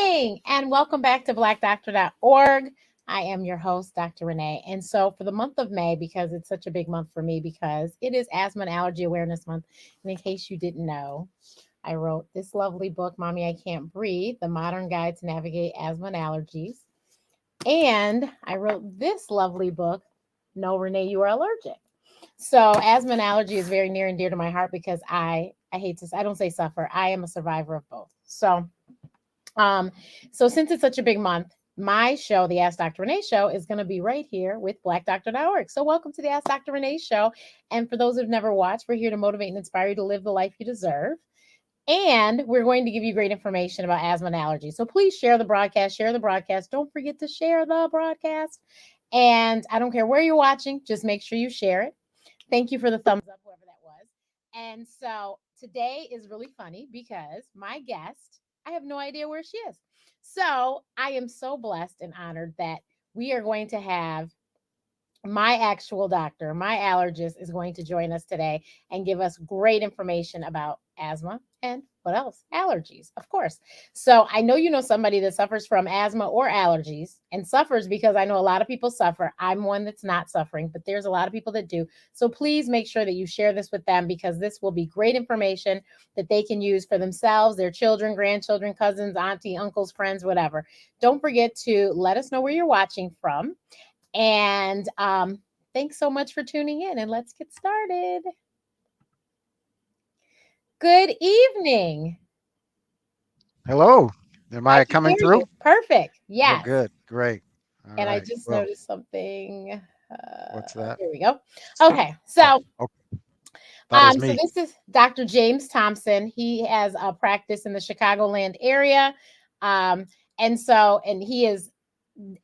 evening, and welcome back to blackdoctor.org. I am your host, Dr. Renee. And so, for the month of May, because it's such a big month for me, because it is Asthma and Allergy Awareness Month, and in case you didn't know, I wrote this lovely book, Mommy, I Can't Breathe: The Modern Guide to Navigate Asthma and Allergies. And I wrote this lovely book, No, Renee, You Are Allergic. So, asthma and allergy is very near and dear to my heart because I hate to, I don't say suffer, I am a survivor of both. Um, so since it's such a big month, my show, the Ask Dr. Renee Show, is going to be right here with BlackDoctor.org. So welcome to the Ask Dr. Renee Show. And for those who've never watched, we're here to motivate and inspire you to live the life you deserve. And we're going to give you great information about asthma and allergies. So please share the broadcast, share the broadcast. Don't forget to share the broadcast. And I don't care where you're watching, just make sure you share it. Thank you for the thumbs up, whoever that was. And so today is really funny because my guest, I have no idea where she is. So I am so blessed and honored that we are going to have my actual doctor, my allergist, is going to join us today and give us great information about asthma and what else? Allergies, of course. So I know you know somebody that suffers from asthma or allergies and suffers because I know a lot of people suffer. I'm one that's not suffering, but there's a lot of people that do. So please make sure that you share this with them because this will be great information that they can use for themselves, their children, grandchildren, cousins, auntie, uncles, friends, whatever. Don't forget to let us know where you're watching from. And thanks so much for tuning in, and let's get started. Good evening. Hello. Am I I can coming hear through? you. Perfect. Oh, Yes. good. Great. All And I right. just Well, noticed something. what's that? Here we go. Okay. Oh, So, okay. That is so me. this is Dr. James Thompson. He has a practice in the Chicagoland area. Um, and he is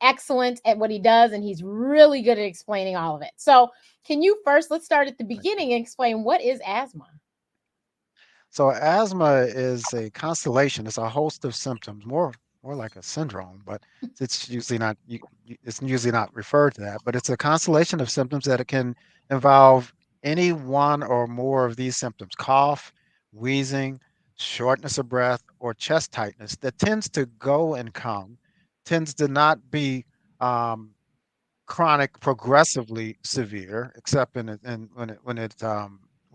excellent at what he does, and he's really good at explaining all of it. So, can you first, let's start at the Thank you. beginning and explain what is asthma? So asthma is a constellation. It's a host of symptoms, more like a syndrome, but it's usually not referred to that. But it's a constellation of symptoms that it can involve any one or more of these symptoms: cough, wheezing, shortness of breath, or chest tightness that tends to go and come, tends to not be um, chronic progressively severe, except when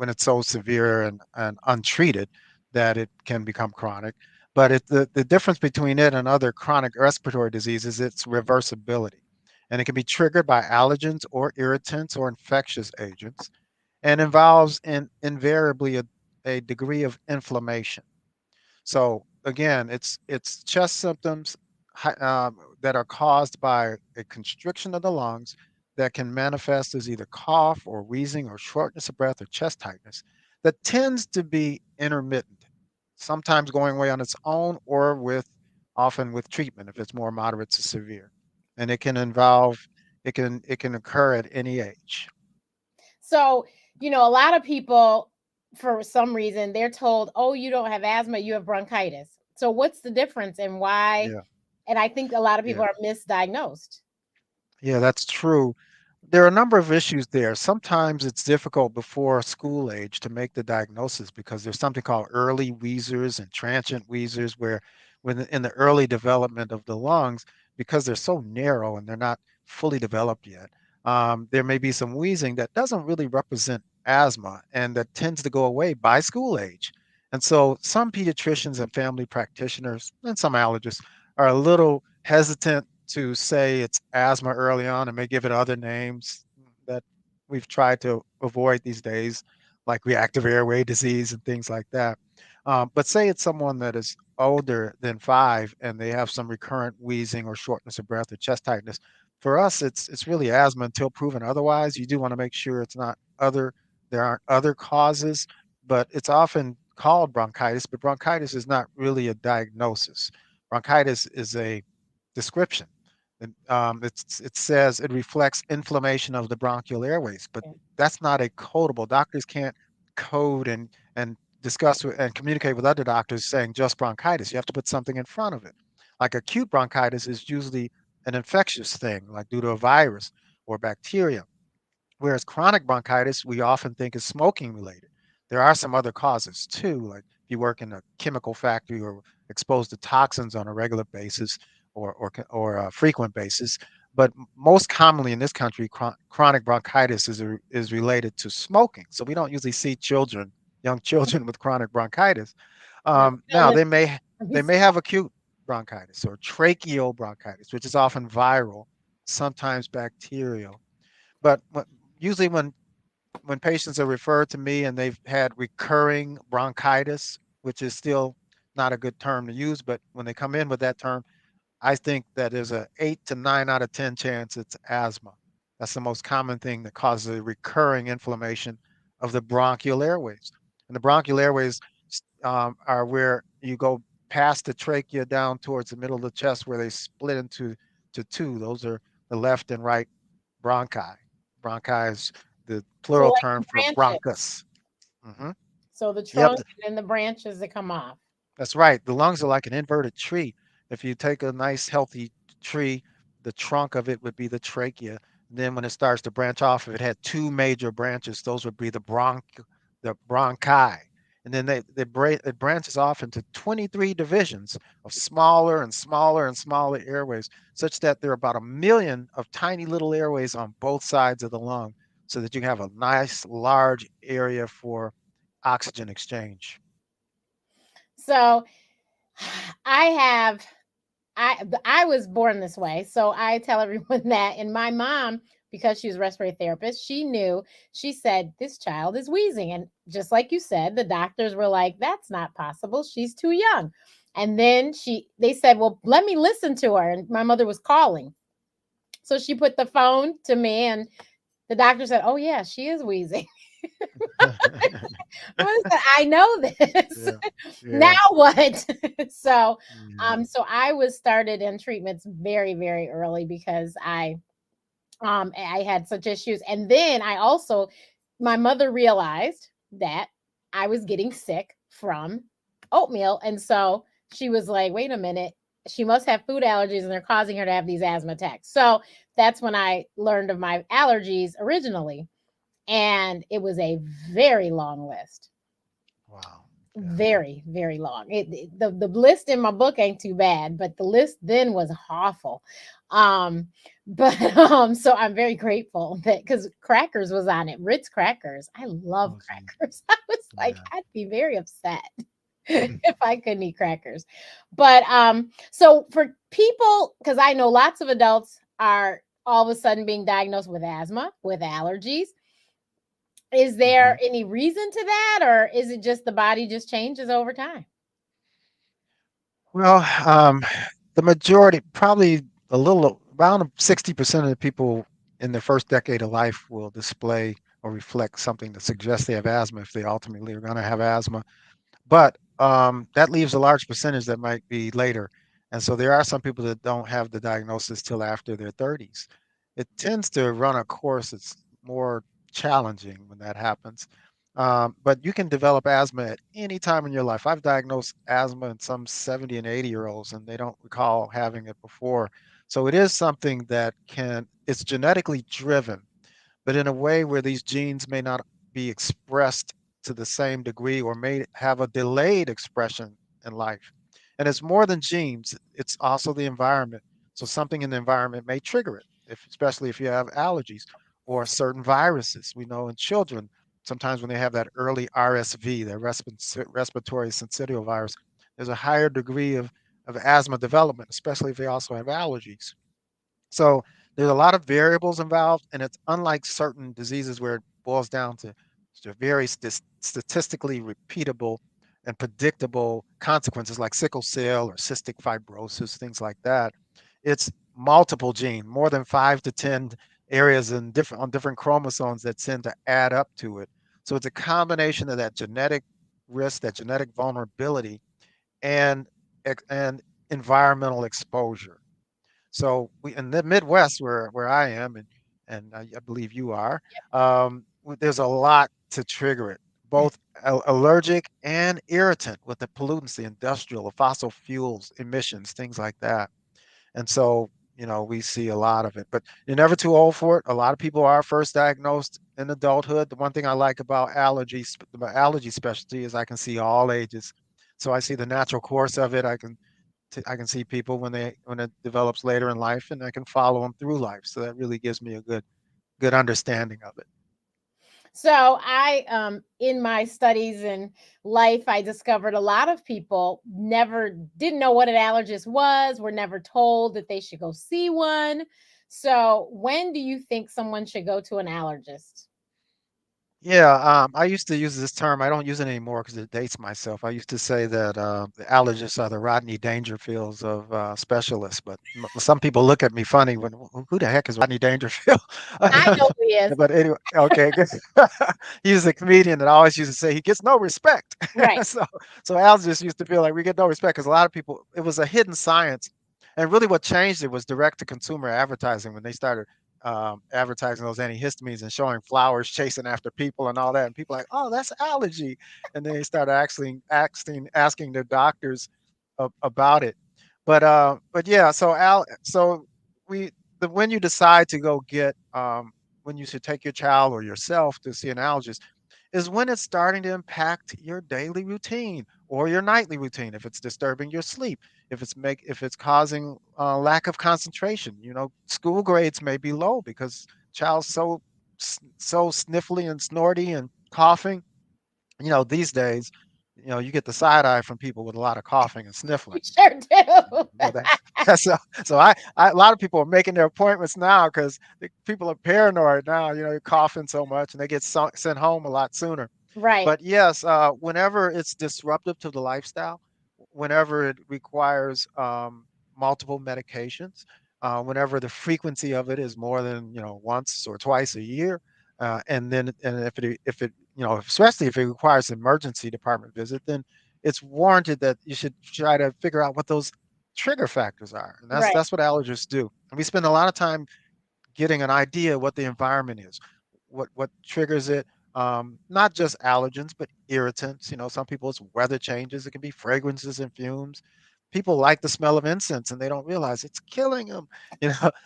it's so severe and untreated that it can become chronic. But the difference between it and other chronic respiratory diseases, it's reversibility. And it can be triggered by allergens or irritants or infectious agents and involves invariably a degree of inflammation. So again, it's chest symptoms that are caused by a constriction of the lungs that can manifest as either cough or wheezing or shortness of breath or chest tightness that tends to be intermittent, sometimes going away on its own or often with treatment if it's more moderate to severe. And it can occur at any age. So, a lot of people, for some reason, they're told, oh, you don't have asthma, you have bronchitis. So, what's the difference and why? Yeah, And I think a lot of people yeah. are misdiagnosed. Yeah, that's true. There are a number of issues there. Sometimes it's difficult before school age to make the diagnosis because there's something called early wheezers and transient wheezers, where when in the early development of the lungs, because they're so narrow and they're not fully developed yet, there may be some wheezing that doesn't really represent asthma and that tends to go away by school age. And so some pediatricians and family practitioners and some allergists are a little hesitant to say it's asthma early on and may give it other names that we've tried to avoid these days, like reactive airway disease and things like that. But say it's someone that is older than 5 and they have some recurrent wheezing or shortness of breath or chest tightness. For us, it's really asthma until proven otherwise. You do want to make sure it's not there aren't other causes, but it's often called bronchitis, but bronchitis is not really a diagnosis. Bronchitis is a description. And it says it reflects inflammation of the bronchial airways, but that's not a codable. Doctors can't code and and communicate with other doctors saying just bronchitis. You have to put something in front of it. Like acute bronchitis is usually an infectious thing, like due to a virus or bacteria. Whereas chronic bronchitis, we often think is smoking related. There are some other causes too, like if you work in a chemical factory or exposed to toxins on a regular basis or a frequent basis. But most commonly in this country, chronic bronchitis is related to smoking. So we don't usually see children, young children with chronic bronchitis. No, Now no, they may have acute bronchitis or tracheal bronchitis, which is often viral, sometimes bacterial. But usually when patients are referred to me and they've had recurring bronchitis, which is still not a good term to use, but when they come in with that term, I think that there's a 8 to 9 out of 10 chance it's asthma. That's the most common thing that causes a recurring inflammation of the bronchial airways. And the bronchial airways are where you go past the trachea down towards the middle of the chest, where they split into two. Those are the left and right bronchi. Bronchi is the so plural like term the for branches. bronchus. Hmm. So the Yep, trunk and then the branches that come off. that's right. The lungs are like an inverted tree. If you take a nice healthy tree, the trunk of it would be the trachea. Then when it starts to branch off, if it had two major branches, those would be the bronchi. And then it branches off into 23 divisions of smaller and smaller and smaller airways, such that there are about 1 million of tiny little airways on both sides of the lung, so that you can have a nice large area for oxygen exchange. So I have I was born this way. So I tell everyone that. And my mom, because she was a respiratory therapist, she knew, she said, this child is wheezing. And just like you said, the doctors were like, that's not possible. She's too young. And then they said, well, let me listen to her. And my mother was calling. So she put the phone to me and the doctor said, oh yeah, she is wheezing. I know this. Yeah, Now yeah, what? so yeah. so I was started in treatments very, very early because I had such issues. And then I also, my mother realized that I was getting sick from oatmeal. And so she was like, wait a minute, she must have food allergies and they're causing her to have these asthma attacks. So that's when I learned of my allergies originally. And it was a very long list. Wow. Yeah. Very, very long. The list in my book ain't too bad, but the list then was awful. Um, but so I'm very grateful that because crackers was on it, Ritz crackers. I love Oh, gee. crackers. I was like, Yeah. I'd be very upset if I couldn't eat crackers. But so for people, because I know lots of adults are all of a sudden being diagnosed with asthma, with allergies. Is Hmm. there any reason to that, or is it just the body just changes over time? Well, the majority, probably a little around 60% of the people in their first decade of life will display or reflect something that suggests they have asthma if they ultimately are going to have asthma. But that leaves a large percentage that might be later. And so there are some people that don't have the diagnosis till after their 30s. It tends to run a course that's more challenging when that happens. But you can develop asthma at any time in your life. I've diagnosed asthma in some 70 and 80-year-olds, and they don't recall having it before. So it is something that it's genetically driven, but in a way where these genes may not be expressed to the same degree or may have a delayed expression in life. And it's more than genes, it's also the environment. So something in the environment may trigger it, especially if you have allergies or certain viruses. We know in children, sometimes when they have that early RSV, the respiratory syncytial virus, there's a higher degree of asthma development, especially if they also have allergies. So there's a lot of variables involved, and it's unlike certain diseases where it boils down to very statistically repeatable and predictable consequences like sickle cell or cystic fibrosis, things like that. It's multiple gene, more than 5 to 10 areas on different chromosomes that tend to add up to it. So it's a combination of that genetic risk, that genetic vulnerability, and and environmental exposure. So we in the Midwest where I am and I believe you are, there's a lot to trigger it, both allergic and irritant with the pollutants, the industrial, the fossil fuels emissions, things like that. And so, we see a lot of it, but you're never too old for it. A lot of people are first diagnosed in adulthood. The one thing I like about the allergy specialty is I can see all ages. So I see the natural course of it. I can see people when it develops later in life, and I can follow them through life. So that really gives me a good understanding of it. So I in my studies and life I discovered a lot of people never didn't know what an allergist was, were never told that they should go see one. So when do you think someone should go to an allergist? Yeah, I used to use this term. I don't use it anymore because it dates myself. I used to say that the allergists are the Rodney Dangerfields of specialists, but some people look at me funny when, who the heck is Rodney Dangerfield? I know who he is. But anyway, okay, good. He was a comedian that I always used to say he gets no respect. Right. So, so allergists used to feel like we get no respect because a lot of people, it was a hidden science. And really what changed it was direct to consumer advertising when they started advertising those antihistamines and showing flowers chasing after people and all that. And people like, oh, that's allergy. And then they started actually asking their doctors about it. But yeah, so we when you decide to go get when you should take your child or yourself to see an allergist is when it's starting to impact your daily routine or your nightly routine. If it's disturbing your sleep, if it's causing lack of concentration. School grades may be low because child's so sniffly and snorty and coughing. These days, you get the side eye from people with a lot of coughing and You sniffling. sure do. Well, so a lot of people are making their appointments now because people are paranoid now. They're coughing so much and they get sent home a lot sooner. Right. But yes, whenever it's disruptive to the lifestyle, whenever it requires multiple medications, whenever the frequency of it is more than once or twice a year, and if it especially if it requires an emergency department visit, then it's warranted that you should try to figure out what those trigger factors are, and that's Right. that's what allergists do. And we spend a lot of time getting an idea what the environment is, what triggers it. Not just allergens, but irritants. Some people it's weather changes. It can be fragrances and fumes. People like the smell of incense, and they don't realize it's killing them.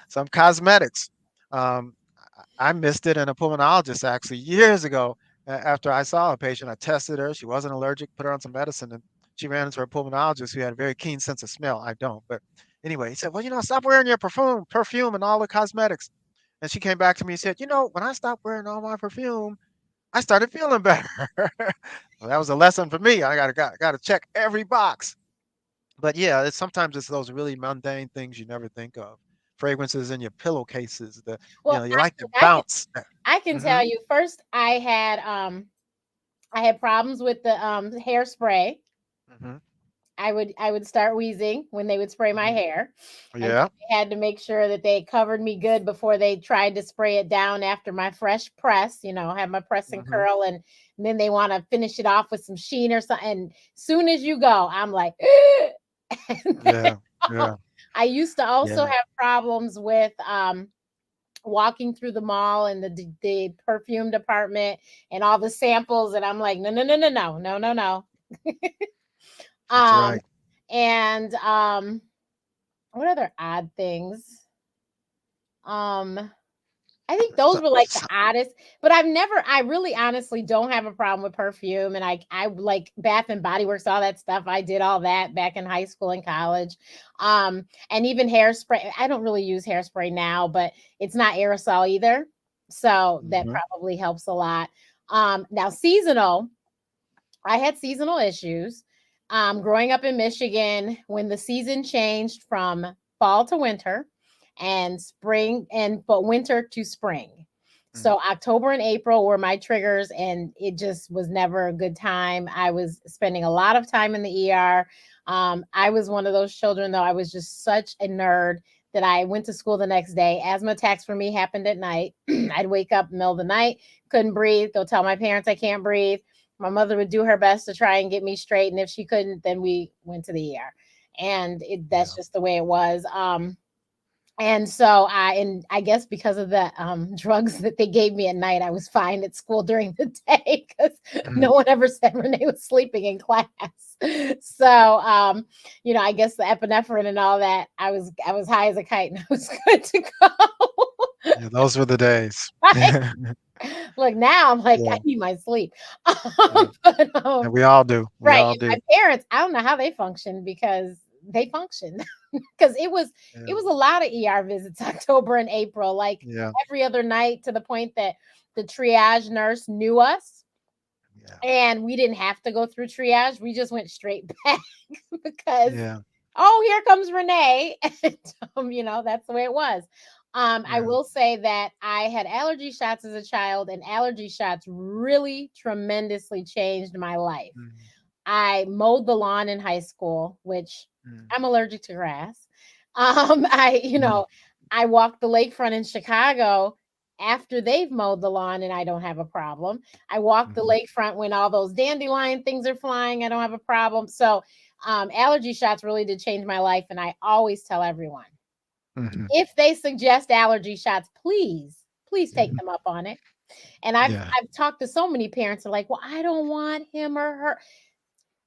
Some cosmetics. I missed it, and a pulmonologist actually years ago. After I saw a patient, I tested her. She wasn't allergic. Put her on some medicine, and she ran into her pulmonologist who had a very keen sense of smell. I don't, but anyway, he said, "Well, stop wearing your perfume, and all the cosmetics." And she came back to me and said, when I stopped wearing all my perfume, I started feeling better. Well, that was a lesson for me. I got to check every box. But yeah, sometimes it's those really mundane things you never think of. Fragrances in your pillowcases. Well, You like to I can bounce. I can Hmm. tell you first I had problems with the hairspray. Hmm. I would start wheezing when they would spray my Hmm. hair, and Yeah. I had to make sure that they covered me good before they tried to spray it down after my fresh press. Have my press and Hmm. curl, and then they want to finish it off with some sheen or something. And soon as you go, I'm like, and then, Yeah. Yeah. I used to also Yeah. have problems with walking through the mall and the perfume department and all the samples, and I'm like, no, no, no, no, no, no, no, no. That's Um, right. and what other odd things? Um, I think those So, were like the so, oddest, but I really honestly don't have a problem with perfume. And I like Bath and Body Works, all that stuff. I did all that back in high school and college. And even hairspray. I don't really use hairspray now, but it's not aerosol either. So that mhm. probably helps a lot. Now seasonal, I had seasonal issues. Growing up in Michigan, when the season changed from fall to winter and spring and but winter to spring. Mhm. So October and April were my triggers, and it just was never a good time. I was spending a lot of time in the ER. I was one of those children, though. I was just such a nerd that I went to school the next day. Asthma attacks for me happened at night. I'd wake up in the middle of the night, couldn't breathe, go tell my parents I can't breathe. My mother would do her best to try and get me straight, and if she couldn't, then we went to the ER. And that's Yeah. just the way it was. And so I guess because of the drugs that they gave me at night, I was fine at school during the day because Mhm. no one ever said Renee was sleeping in class. So I guess the epinephrine and all that, I was high as a kite and I was good to go. Yeah, those were the days. Right? Look, now I'm like, I Yeah. need my sleep. Yeah. But, And we all do. We right. all And do. my parents, I don't know how they function because they function because Yeah. it was a lot of ER visits October and April, like Yeah. every other night to the point that the triage nurse knew us Yeah. and we didn't have to go through triage. We just went straight back because Yeah. oh, here comes Renee. And, that's the way it was. I Yeah. will say that I had allergy shots as a child, and allergy shots really tremendously changed my life. Mhm. I mowed the lawn in high school, which Mhm. I'm allergic to grass. I, Mhm. I walked the lakefront in Chicago after they've mowed the lawn and I don't have a problem. I walk the Mhm. lakefront when all those dandelion things are flying. I don't have a problem. So, allergy shots really did change my life. And I always tell everyone Mhm. if they suggest allergy shots, please take Mhm. them up on it. And I've Yeah. I've talked to so many parents who are like, well, I don't want him or her.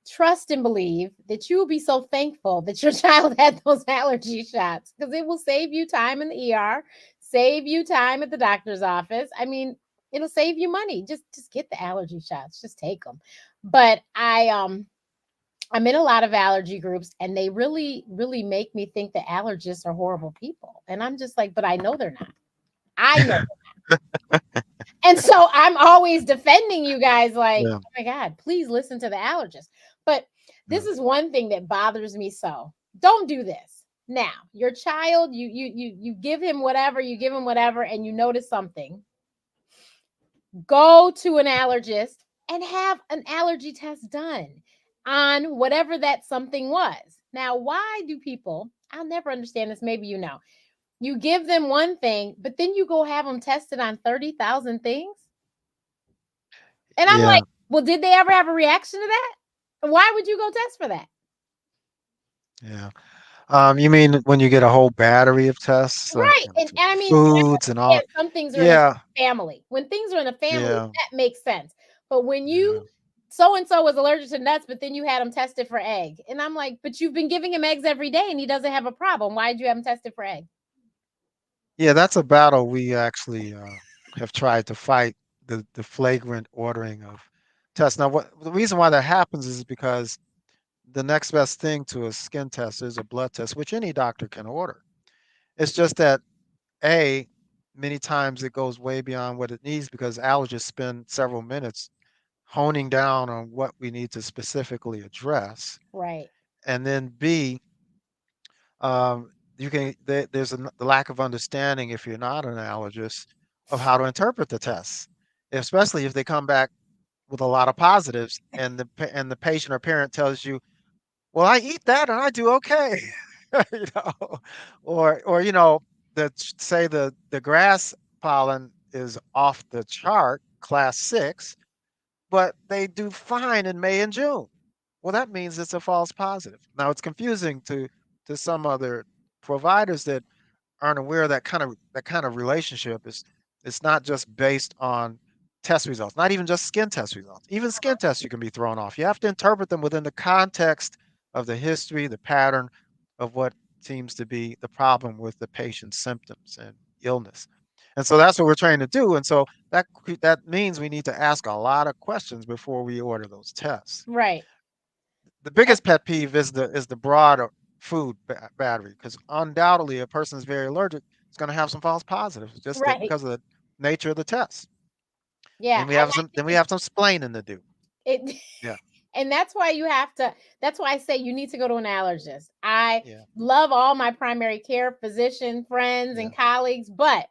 Trust and believe that you will be so thankful that your child had those allergy shots because it will save you time in the ER, save you time at the doctor's office. I mean, it'll save you money. Just get the allergy shots. Just take them. But I'm in a lot of allergy groups and they really make me think that allergists are horrible people. And I'm just like, but I know they're not. I know. And so I'm always defending you guys like, Yeah. oh my God, please listen to the allergist. But Yeah. this is one thing that bothers me so. Don't do this. Now, your child, you give him whatever, you give him whatever, and you notice something. Go to an allergist and have an allergy test done on whatever that something was. Now, why do people, I'll never understand this, maybe you know. You give them one thing, but then you go have them tested on 30,000 things? And I'm like, Yeah. well, did they ever have a reaction to that? Why would you go test for that? Yeah. You mean when you get a whole battery of tests, Right. for And I mean, and I foods and all? understand some things are in a Yeah. family. When things are in a family, Yeah. that makes sense. But when Yeah. you so and so was allergic to nuts, but then you had him tested for egg. And I'm like, but you've been giving him eggs every day and he doesn't have a problem. Why did you have him tested for egg? Yeah. That's a battle we actually have tried to fight the flagrant ordering of tests. Now, what the reason why that happens is because the next best thing to a skin test is a blood test, which any doctor can order. It's just that A, many times it goes way beyond what it needs because allergists spend several minutes honing down on what we need to specifically address. Right. And then B, there's the lack of understanding if you're not an allergist of how to interpret the tests, especially if they come back with a lot of positives and and the patient or parent tells you, well, I eat that and I do okay. you know, or say the grass pollen is off the chart, class 6, but they do fine in May and June. Well, that means it's a false positive. Now it's confusing to some other providers that aren't aware of that kind of relationship is it's not just based on test results, not even just skin test results. Even skin tests you can be thrown off. You have to interpret them within the context of the history, the pattern of what seems to be the problem with the patient's symptoms and illness. And so that's what we're trying to do. And so that means we need to ask a lot of questions before we order those tests. Right. The And, biggest pet peeve is the broad food battery because undoubtedly a person is very allergic is going to have some false positives just right. because of the nature of the test. Yeah. Then we And have I some think then we have some splaining to do. it Yeah, and that's why you have to that's why I say you need to go to an allergist. I yeah, love all my primary care physician friends yeah, and colleagues, but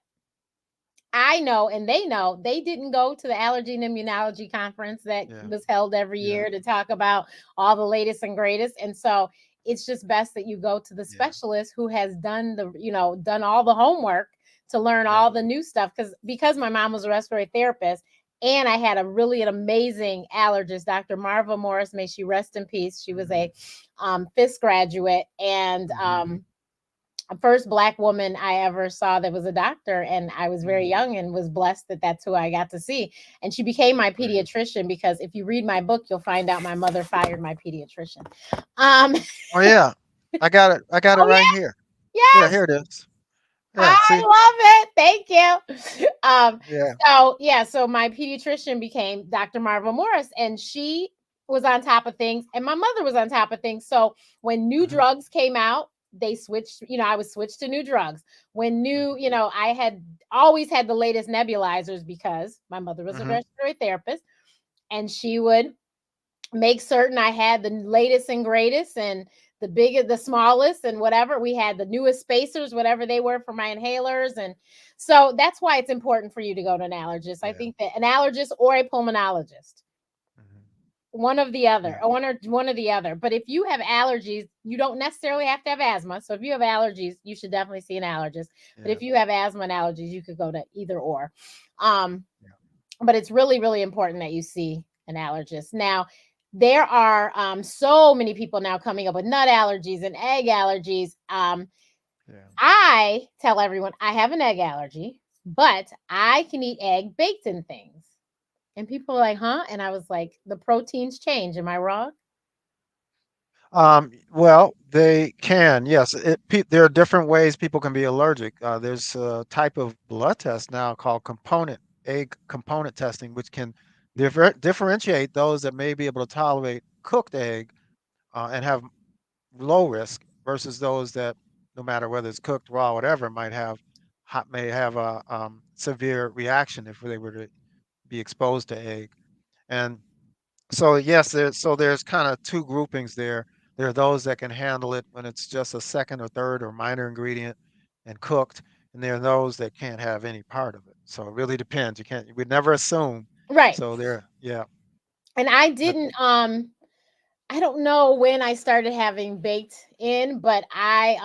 I know and they know they didn't go to the allergy and immunology conference that yeah, was held every yeah, year to talk about all the latest and greatest. And so it's just best that you go to the yeah, specialist who has done done all the homework to learn yeah. all the new stuff. Because my mom was a respiratory therapist and I had a really an amazing allergist, Dr. Marva Morris, may she rest in peace. She was Hmm. a FIS graduate and Hmm. first black woman I ever saw that was a doctor, and I was very Hmm. young and was blessed that that's who I got to see. And she became my Right. pediatrician because if you read my book, you'll find out my mother fired my pediatrician. Um, Oh yeah, I got it. I got it oh right here. yeah, Yeah, yes, here it is. Yeah. See. I love it. Thank you. Yeah. So yeah, so my pediatrician became Dr. Marva Morris, and she was on top of things, and my mother was on top of things. So when new Hmm. drugs came out, they switched, I was switched to new drugs. When new, Hmm. I had always had the latest nebulizers because my mother was a Hmm. respiratory therapist, and she would make certain I had the latest and greatest and the biggest, the smallest, and whatever. We had the newest spacers, whatever they were for my inhalers. And so that's why it's important for you to go to an allergist. I Yeah. think that an allergist or a pulmonologist, Hmm. one of the other, Yeah. or one or the other. But if you have allergies, you don't necessarily have to have asthma. So if you have allergies, you should definitely see an allergist. But Yeah. if you have asthma and allergies, you could go to either or. Um, Yeah. but it's really, really important that you see an allergist. Now, there are so many people now coming up with nut allergies and egg allergies. Yeah. I tell everyone I have an egg allergy, but I can eat egg baked in things. And people are like, huh? And I was like, the proteins change. Am I wrong? Well, they can, yes. There are different ways people can be allergic. There's a type of blood test now called egg component testing, which can differentiate those that may be able to tolerate cooked egg and have low risk versus those that, no matter whether it's cooked, raw, whatever, may have a severe reaction if they were to be exposed to egg. And so yes, there's kind of two groupings there. There are those that can handle it when it's just a second or third or minor ingredient and cooked, and there are those that can't have any part of it. So it really depends. We'd never assume. Right. So there, yeah, And I but didn't I don't know when I started having baked in, but I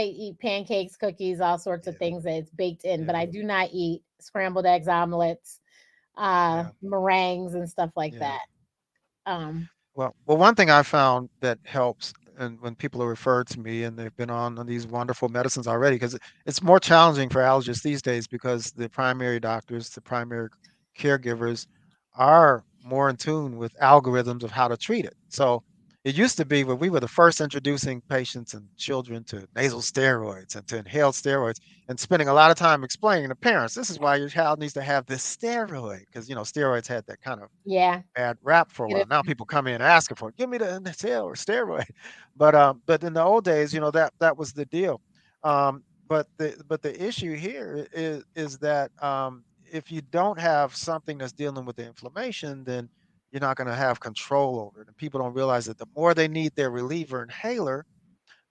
eat pancakes, cookies, all sorts of yeah, things that it's baked in, but yeah, I do not eat scrambled eggs, omelets, yeah, meringues and stuff like yeah. that. Um, Well, one thing I found that helps, and when people are referred to me and they've been on these wonderful medicines already, because it's more challenging for allergists these days because the primary doctors, the primary caregivers, are more in tune with algorithms of how to treat it. So it used to be when we were the first introducing patients and children to nasal steroids and to inhaled steroids, and spending a lot of time explaining to parents, this is why your child needs to have this steroid, because steroids had that kind of yeah. bad rap for a Get while. it. Now people come in asking for it. Give me the Nutella or steroid. But in the old days, that was the deal. But the issue here is that if you don't have something that's dealing with the inflammation, then you're not going to have control over it. And people don't realize that the more they need their reliever inhaler,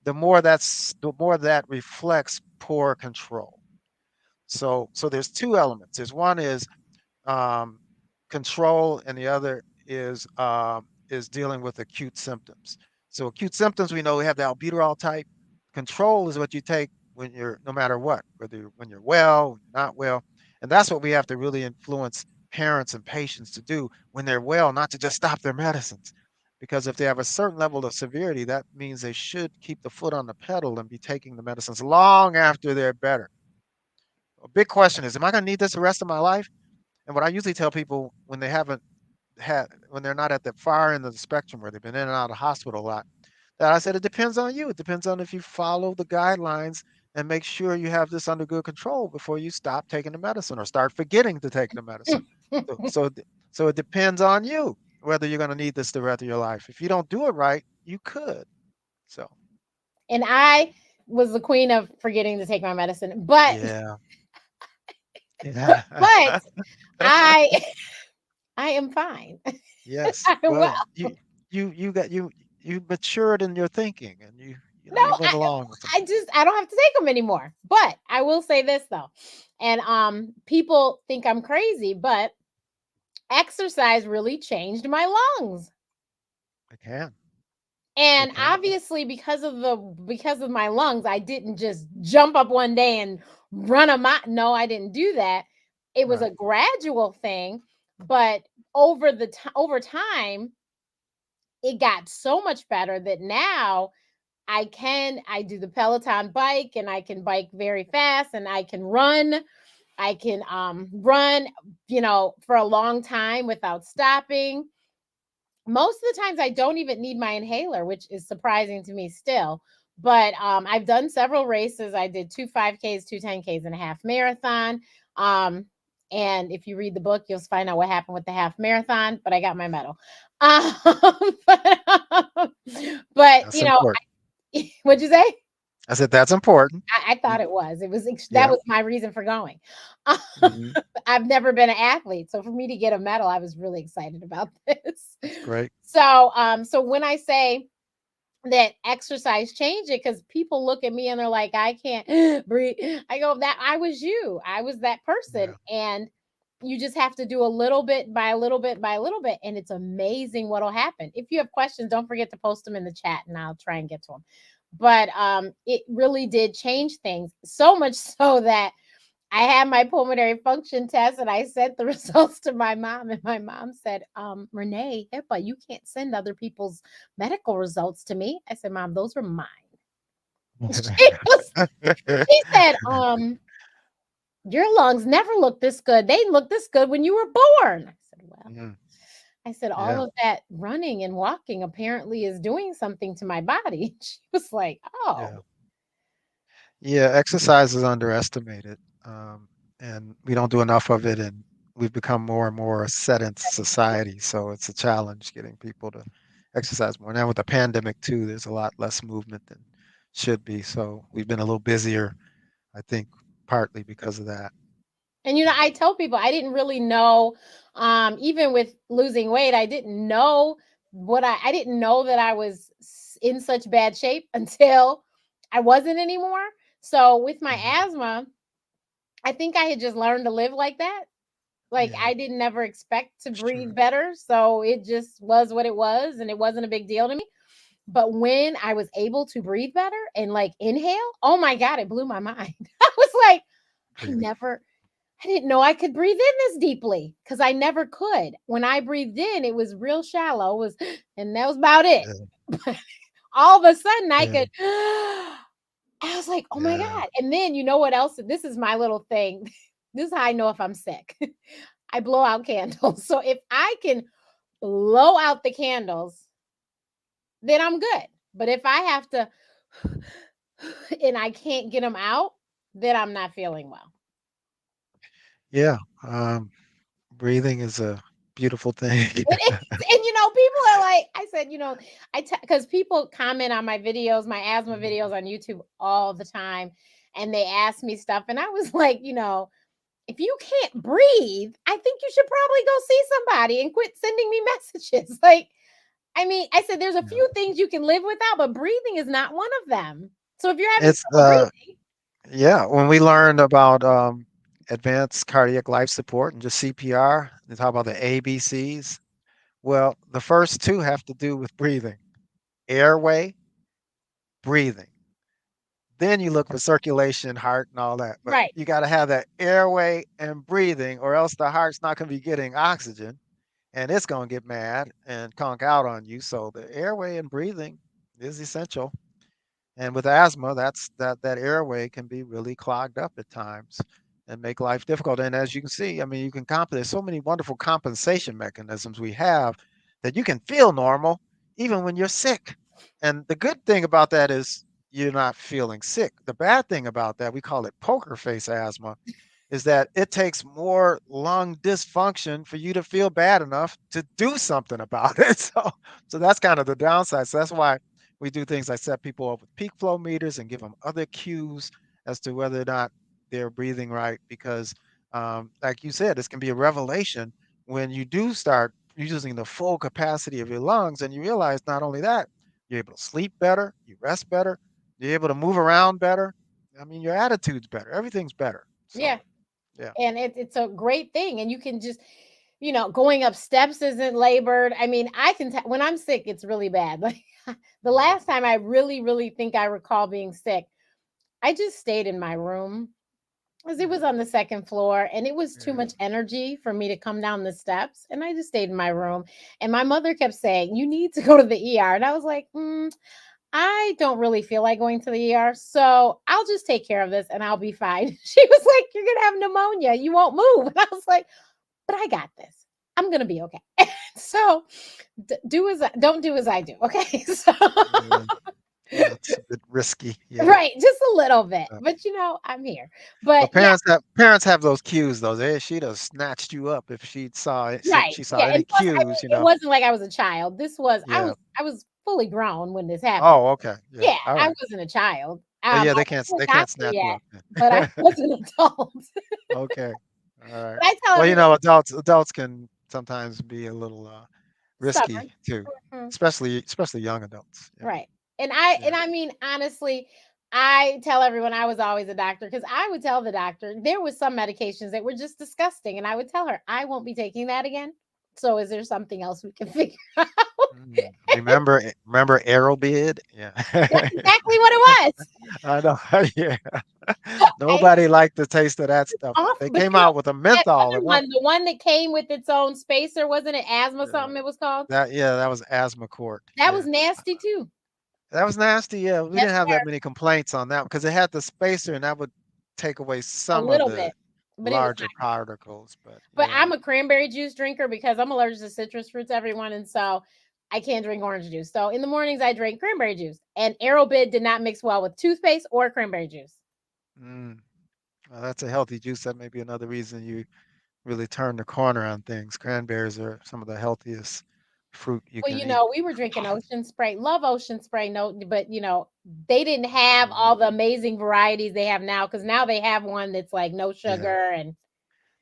the more that reflects poor control. So there's two elements. There's one um, control, and the other is dealing with acute symptoms. So acute symptoms, we know we have the albuterol type. Control is what you take when you're no matter what, when you're well, when you're not well, and that's what we have to really influence parents and patients to do when they're well, not to just stop their medicines. Because if they have a certain level of severity, that means they should keep the foot on the pedal and be taking the medicines long after they're better. A big question is, am I going to need this the rest of my life? And what I usually tell people when they're not at the far end of the spectrum where they've been in and out of hospital a lot, that I said it depends on you. It depends on if you follow the guidelines and make sure you have this under good control before you stop taking the medicine or start forgetting to take the medicine. So, so, so it depends on you whether you're going to need this the rest of your life. If you don't do it right, you could. So, And I was the queen of forgetting to take my medicine, but yeah, yeah, but I I am fine. yes. I'm well. Well, you matured in your thinking, and No, you went along with them. I don't have to take them anymore. But I will say this though, and people think I'm crazy, but exercise really changed my lungs. It can. And It can. obviously because of my lungs, I didn't just jump up one day and run a mile. No, I didn't do that. It was a Right. gradual thing, but over time, it got so much better that now I do the Peloton bike and I can bike very fast and I can run. I can run, for a long time without stopping. Most of the times I don't even need my inhaler, which is surprising to me still. But I've done several races. I did two 5Ks, two 10Ks, and a half marathon. Um, and if you read the book, you'll find out what happened with the half marathon. But I got my medal. Um, but, but That's you know, important. what'd you say? I said that's important. I You, thought it was. It was that yeah. was my reason for going. Hmm. I've never been an athlete, so for me to get a medal, I was really excited about this. That's great. So when I say that exercise changed it, because people look at me and they're like, I can't breathe. I go, that I was you. I was that person. Yeah. And you just have to do a little bit by a little bit by a little bit. And it's amazing what'll happen. If you have questions, don't forget to post them in the chat and I'll try and get to them. But it really did change things so much so that I had my pulmonary function test and I sent the results to my mom. And my mom said, Renee, HIPAA, you can't send other people's medical results to me. I said, Mom, those were mine. She was, she said, your lungs never looked this good. They looked this good when you were born. I said, well, Mhm. I said, all Yeah. of that running and walking apparently is doing something to my body. She was like, Yeah. oh, Yeah. Exercise is underestimated, and we don't do enough of it, and we've become more and more a sedent society. So it's a challenge getting people to exercise more. Now with the pandemic too, there's a lot less movement than should be. So we've been a little busier, I think, partly because of that. and I tell people I didn't really know, even with losing weight, I didn't know I didn't know that I was in such bad shape until I wasn't anymore. So with my Mhm. asthma, I think I had just learned to live like that. Like Yeah. I didn't ever expect to It's true. breathe better. So it just was what it was, and it wasn't a big deal to me. But when I was able to breathe better and like inhale, oh my God, it blew my mind. I was like, I Breathing. never I didn't know I could breathe in this deeply because I never could. When I breathed in, it was real shallow, was and that was about it. Yeah. But all of a sudden I Yeah. could I was like, oh my Yeah. God. And then you know what else? This is my little thing. This is how I know if I'm sick. I blow out candles. So if I can blow out the candles, then I'm good. But if I have to and I can't get them out, then I'm not feeling well. Yeah. Breathing is a beautiful thing. It is, and people are like, I said, because people comment on my videos, my asthma Mhm. videos on YouTube all the time, and they ask me stuff, and I was like, if you can't breathe, I think you should probably go see somebody and quit sending me messages. Like, I mean, I said, there's a Yeah. few things you can live without, but breathing is not one of them. So if you're having It's trouble breathing, yeah, when we learned about advanced cardiac life support and just CPR, they talk about the ABCs. Well, the first two have to do with breathing, airway, breathing. Then you look for circulation, heart, and all that. But right? you got to have that airway and breathing, or else the heart's not going to be getting oxygen and it's going to get mad and conk out on you. So the airway and breathing is essential. And with asthma, that airway can be really clogged up at times and make life difficult. And as you can see, I mean, you can there's so many wonderful compensation mechanisms we have that you can feel normal even when you're sick. And the good thing about that is you're not feeling sick. The bad thing about that, we call it poker face asthma, is that it takes more lung dysfunction for you to feel bad enough to do something about it. So that's kind of the downside. So that's why we do things like set people up with peak flow meters and give them other cues as to whether or not they're breathing right. Because, like you said, this can be a revelation when you do start using the full capacity of your lungs, and you realize not only that, you're able to sleep better, you rest better, you're able to move around better. I mean, your attitude's better, everything's better. Yeah, So, yeah. and it's a great thing, and you can just going up steps isn't labored. I mean, I can when I'm sick, it's really bad. Like the Mhm. last time I really think I recall being sick, I just stayed in my room because it Yeah. was on the second floor and it was too Yeah. much energy for me to come down the steps. And I just stayed in my room. And my mother kept saying, "You need to go to the ER." And I was like, I don't really feel like going to the ER. So I'll just take care of this and I'll be fine. She was like, "You're going to have pneumonia. You won't move." And I was like, "But I got this. I'm going to be okay." So don't do as I do. Okay. So Yeah. Yeah, it's a bit risky. Yeah. Right, just a little bit. Uh, But I'm here. But but yeah, parents have those cues though. She'd have snatched you up if right. she saw Yeah, any and plus, I cues. mean, it wasn't like I was a child. This was Yeah. I was fully grown when this happened. Oh, okay. Yeah. Yeah, All I right. wasn't a child. But yeah, I wasn't they a can't doctor snap you yet, up but I then. was an adult. Okay. All right. But I tell Well, everyone adults can sometimes be a little risky stubborn. too, Mhm. especially young adults. Yeah. Right. Yeah. And I mean, honestly, I tell everyone I was always a doctor because I would tell the doctor there was some medications that were just disgusting, and I would tell her I won't be taking that again. So is there something else we can figure out? Remember Arrowbid? Yeah. That's exactly what it was. I know. Yeah. Okay. Nobody liked the taste of that stuff. Off, They but came out with a that menthol other at one. one, the one that came with its own spacer, wasn't it asthma Yeah. something it was called? That was asthma court. That was Yeah. nasty too. That was nasty. Yeah. We Yes, didn't have that sir. many complaints on that because it had the spacer and that would take away A some of little the bit, but it was larger particles. But but yeah. I'm a cranberry juice drinker because I'm allergic to citrus fruits, everyone, and so I can't drink orange juice. So in the mornings I drink cranberry juice, and Arrowbid did not mix well with toothpaste or cranberry juice. Mm. Well, that's a healthy juice. That may be another reason you really turn the corner on things. Cranberries are some of the healthiest fruit you Well, can eat. we were drinking Ocean Spray. Love Ocean Spray, no, but they didn't have Mhm. all the amazing varieties they have now because now they have one that's like no Yeah. sugar and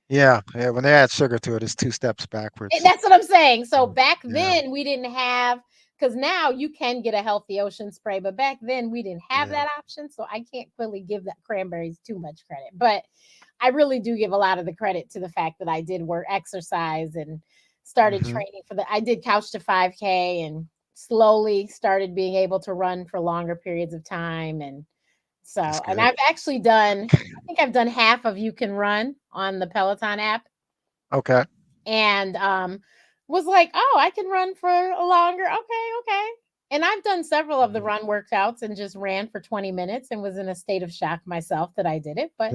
Yeah. Yeah. When they add sugar to it, it's two steps backwards. that's what I'm saying. So Mm. back Yeah. then we didn't have because now you can get a healthy ocean spray, but back then we didn't have Yeah. that option. So I can't really give that cranberries too much credit. But I really do give a lot of the credit to the fact that I did work exercise and started Hmm. training for I did couch to 5K and slowly started being able to run for longer periods of time. And That's so, and good. I've actually done, I think I've done half of You Can Run on the Peloton app Okay. and was like, "Oh, I can run for a longer. Okay, okay." And I've done several of the Mhm. run workouts and just ran for 20 minutes and was in a state of shock myself that I did it. But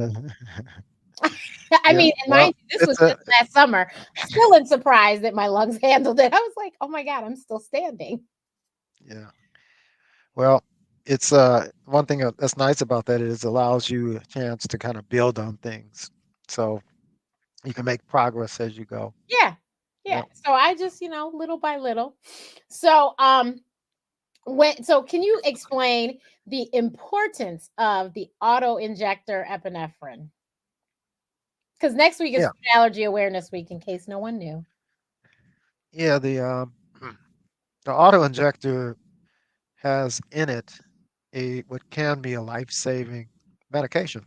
I Yeah. mean, and Well, mind you, this was it's a just last summer. Still in surprise that my lungs handled it. I was like, "Oh my god, I'm still standing." yeah. Well, it's one thing that's nice about that is allows you a chance to kind of build on things, so you can make progress as you go. Yeah. Yeah. Yep. So I just, little by little. So can you explain the importance of the auto injector epinephrine? Because next week is Yeah. Food Allergy Awareness Week, in case no one knew. Yeah. The auto injector has in it a what can be a life-saving medication.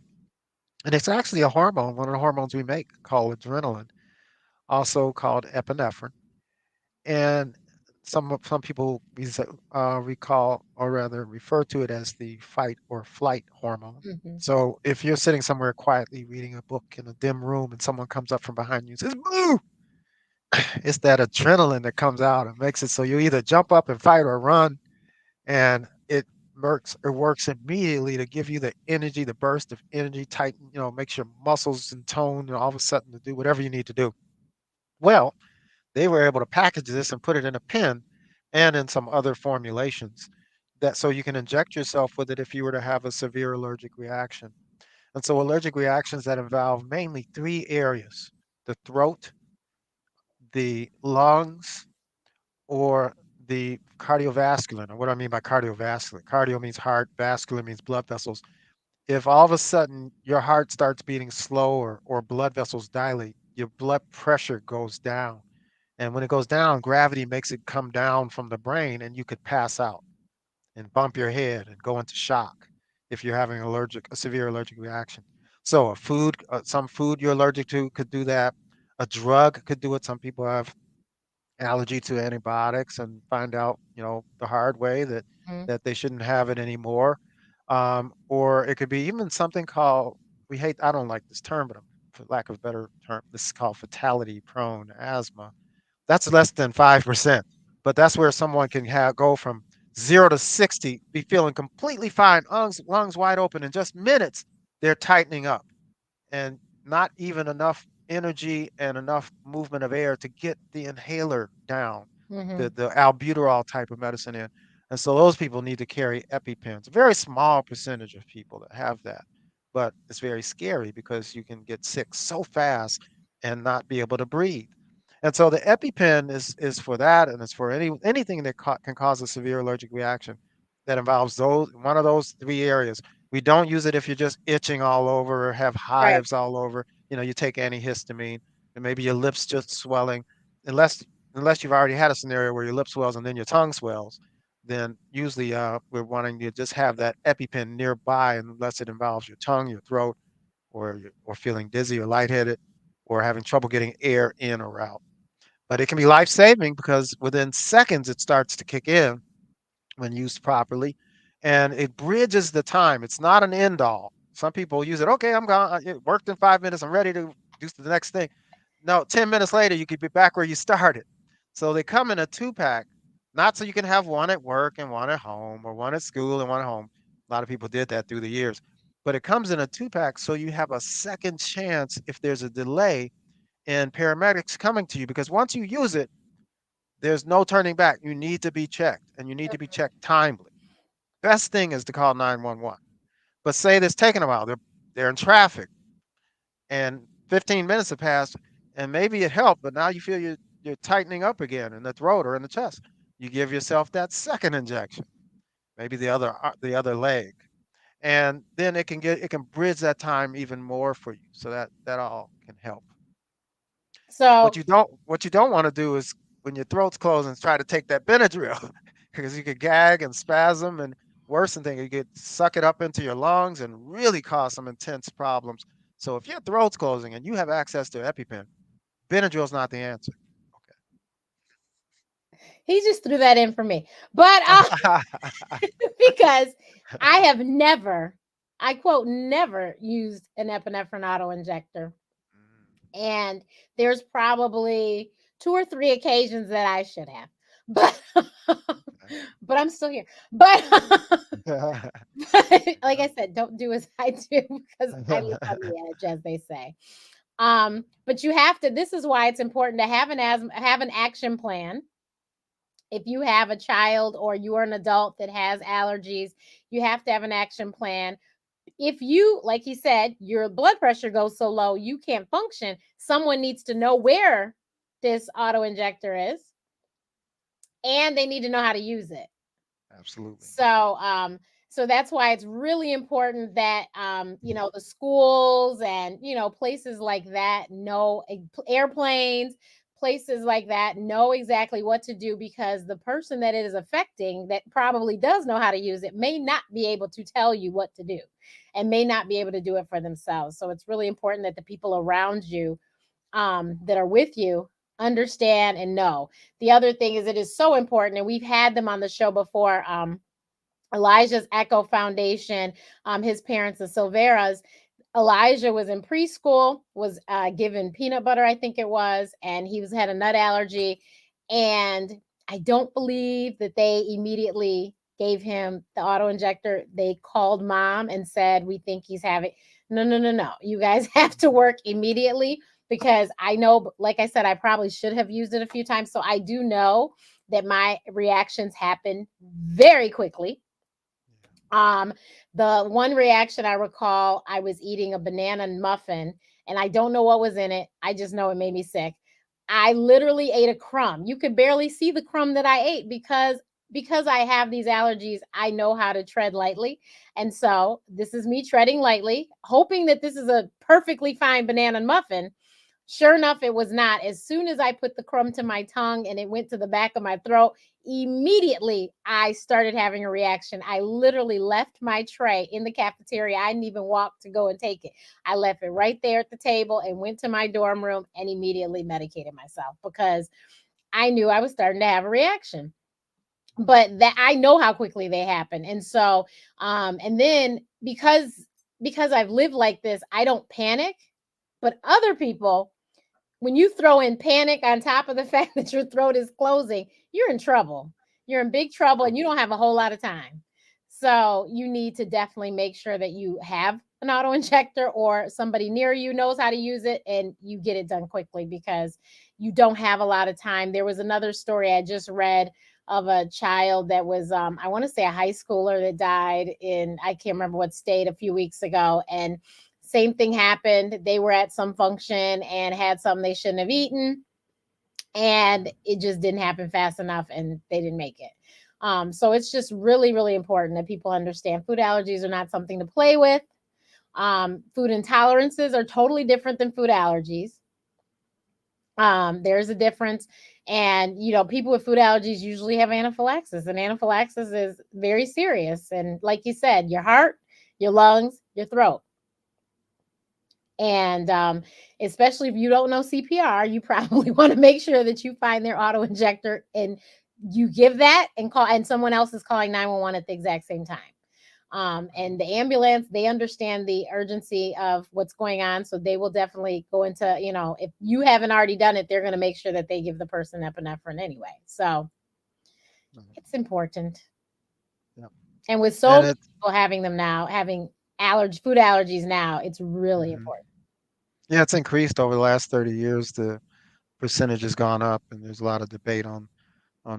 And it's actually a hormone, one of the hormones we make called adrenaline, also called epinephrine. And some people recall or rather refer to it as the fight or flight hormone. Mhm, So if you're sitting somewhere quietly reading a book in a dim room and someone comes up from behind you and says, "Boo!" It's that adrenaline that comes out and makes it so you either jump up and fight or run, and it works immediately to give you the energy, the burst of energy, tighten, makes your muscles in tone, and all of a sudden to do whatever you need to do. Well, they were able to package this and put it in a pen and in some other formulations that so you can inject yourself with it if you were to have a severe allergic reaction. And so allergic reactions that involve mainly three areas: the throat, the lungs, or the cardiovascular. Now, what do I mean by cardiovascular? Cardio means heart, vascular means blood vessels. If all of a sudden your heart starts beating slower or blood vessels dilate, your blood pressure goes down. And when it goes down, gravity makes it come down from the brain, and you could pass out and bump your head and go into shock if you're having a severe allergic reaction. So some food you're allergic to could do that. A drug could do it. Some people have allergy to antibiotics and find out, the hard way that mhm, that they shouldn't have it anymore. Or it could be even something called I don't like this term, but for lack of a better term, this is called fatality prone asthma. That's less than 5%, but that's where someone can go from 0 to 60, be feeling completely fine, lungs wide open in just minutes. They're tightening up and not even enough energy and enough movement of air to get the inhaler down, the mhm. the albuterol type of medicine in. And so those people need to carry EpiPens. A very small percentage of people that have that, but it's very scary because you can get sick so fast and not be able to breathe. And so the EpiPen is for that, and it's for anything that can cause a severe allergic reaction that involves those one of those three areas. We don't use it if you're just itching all over or have Right. hives all over. You take antihistamine, and maybe your lips just swelling, unless unless you've already had a scenario where your lip swells and then your tongue swells, then usually we're wanting to just have that EpiPen nearby unless it involves your tongue, your throat, or feeling dizzy or lightheaded, or having trouble getting air in or out. But it can be life saving because within seconds it starts to kick in when used properly, and it bridges the time. It's not an end all. Some people use it. Okay, I'm gone. It worked in 5 minutes. I'm ready to do the next thing. No, 10 minutes later you could be back where you started. So they come in a two-pack, not so you can have one at work and one at home, or one at school and one at home. A lot of people did that through the years, but it comes in a two-pack so you have a second chance if there's a delay in paramedics coming to you, because once you use it, there's no turning back. You need to be checked, and you need to be checked timely. Best thing is to call 911. But say this taking a while, they're in traffic, and 15 minutes have passed, and maybe it helped, but now you feel you're tightening up again in the throat or in the chest. You give yourself that second injection, maybe the other leg, and then it can bridge that time even more for you. So that all can help. What So you don't want to do is when your throat's closed and try to take that Benadryl, because you could gag and spasm, and worse than thing, you could suck it up into your lungs and really cause some intense problems. So if your throat's closing and you have access to EpiPen, Benadryl's not the answer. he just threw that in for me. But Okay. because I have never, I quote, never used an epinephrine auto injector. And there's probably two or three occasions that I should have. But but I'm still here. But, Okay. but like I said, don't do as I do because I live on the edge, as they say. But you have to, this is why it's important to have an action plan. If you have a child or you are an adult that has allergies, you have to have an action plan. If you, like he said, your blood pressure goes so low you can't function, someone needs to know where this auto injector is, and they need to know how to use it. Absolutely. So, so that's why it's really important that, the schools and, places like that know, airplanes, places like that know exactly what to do, because the person that it is affecting that probably does know how to use it may not be able to tell you what to do and may not be able to do it for themselves. So it's really important that the people around you, that are with you, understand and know. The other thing is, it is so important, and we've had them on the show before. Elijah's Echo Foundation, his parents, the Silveras. Elijah was in preschool, was given peanut butter, I think it was, and he was had a nut allergy. And I don't believe that they immediately gave him the auto injector. They called mom and said, "We think he's having." No, no, no, no. You guys have to work immediately, because I know, like I said, I probably should have used it a few times. So I do know that my reactions happen very quickly. um, the one reaction I recall, I was eating a banana muffin, and I don't know what was in it. I just know it made me sick. I literally ate a crumb. You could barely see the crumb that I ate, because I have these allergies. I know how to tread lightly. And so this is me treading lightly, hoping that this is a perfectly fine banana muffin. Sure enough, it was not. As soon as I put the crumb to my tongue and it went to the back of my throat, immediately I started having a reaction. I literally left my tray in the cafeteria. I didn't even walk to go and take it. I left it right there at the table and went to my dorm room and immediately medicated myself, because I knew I was starting to have a reaction. But that, I know how quickly they happen. And so, and then, because I've lived like this, I don't panic. But other people, when you throw in panic on top of the fact that your throat is closing, you're in trouble. You're in big trouble, and you don't have a whole lot of time. So you need to definitely make sure that you have an auto injector, or somebody near you knows how to use it, and you get it done quickly, because you don't have a lot of time. There was another story I just read of a child that was I want to say a high schooler that died in, I can't remember what state, a few weeks ago. And same thing happened. They were at some function and had something they shouldn't have eaten, and it just didn't happen fast enough and they didn't make it. So it's just really, really important that people understand food allergies are not something to play with. Food intolerances are totally different than food allergies. There's a difference. And, people with food allergies usually have anaphylaxis, and anaphylaxis is very serious. And like you said, your heart, your lungs, your throat. And especially if you don't know CPR, you probably want to make sure that you find their auto injector and you give that and call, and someone else is calling 911 at the exact same time. And the ambulance, they understand the urgency of what's going on. So they will definitely go into, if you haven't already done it, they're going to make sure that they give the person epinephrine anyway. So Mhm. it's important. Yeah. And with so And many it, people having them now, having food allergies now, it's really mhm. important. Yeah, it's increased over the last 30 years. The percentage has gone up, and there's a lot of debate on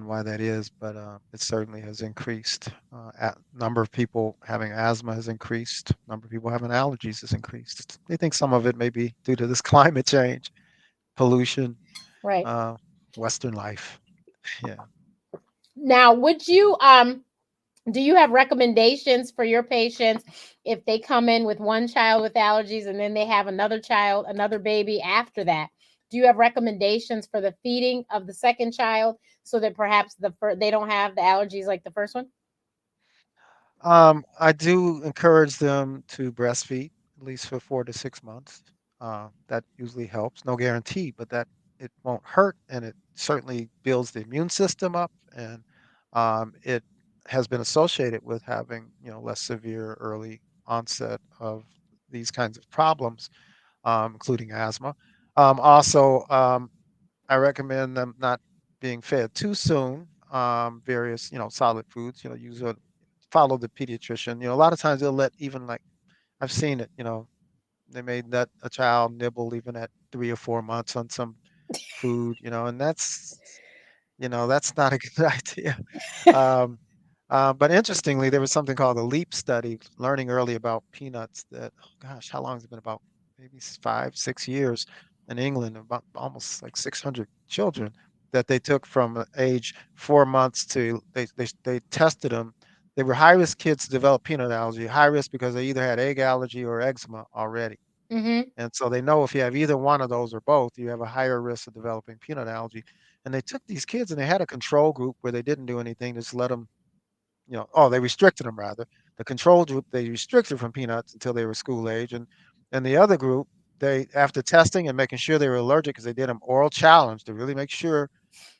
why that is, but it certainly has increased. Number of people having asthma has increased. Number of people having allergies has increased. They think some of it may be due to this climate change, pollution, Right. uh, Western life. Yeah. Now, would you do you have recommendations for your patients if they come in with one child with allergies and then they have another child, another baby after that? Do you have recommendations for the feeding of the second child so that perhaps they don't have the allergies like the first one? I do encourage them to breastfeed at least for 4 to 6 months. That usually helps. No guarantee, but that it won't hurt, and it certainly builds the immune system up, and it has been associated with having less severe early onset of these kinds of problems, including asthma. Also, I recommend them not being fed too soon. Various solid foods. Use a follow the pediatrician. A lot of times they'll let even like I've seen it. They may let a child nibble even at 3 or 4 months on some food. And that's not a good idea. Um, but interestingly, there was something called the LEAP study, learning early about peanuts. That oh gosh, how long has it been? About maybe 5, 6 years in England, about almost like 600 children that they took from age 4 months to they tested them. They were high risk kids to develop peanut allergy. High risk because they either had egg allergy or eczema already. Mm-hmm. And so they know if you have either one of those or both, you have a higher risk of developing peanut allergy. And they took these kids and they had a control group where they didn't do anything, just let them, they restricted them rather. The control group, they restricted from peanuts until they were school age. And the other group, they, after testing and making sure they were allergic, because they did an oral challenge to really make sure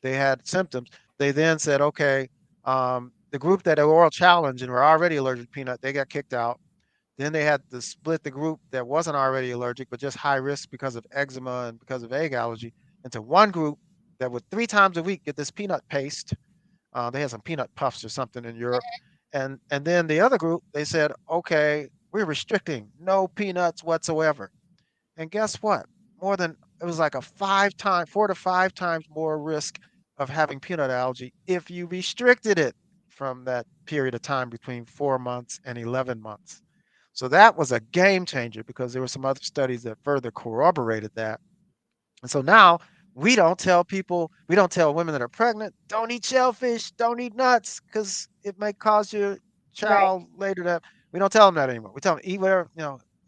they had symptoms, they then said, okay, the group that had oral challenge and were already allergic to peanut, they got kicked out. Then they had to split the group that wasn't already allergic, but just high risk because of eczema and because of egg allergy, into one group that would 3 times a week get this peanut paste. They had some peanut puffs or something in Europe. And then the other group, they said, okay, we're restricting no peanuts whatsoever. And guess what? More than it was like a 5 times, 4 to 5 times more risk of having peanut allergy if you restricted it from that period of time between 4 months and 11 months. So that was a game changer because there were some other studies that further corroborated that. And so now we don't tell women that are pregnant, don't eat shellfish, don't eat nuts, because it may cause your Right. child later to. We don't tell them that anymore. We tell them eat whatever,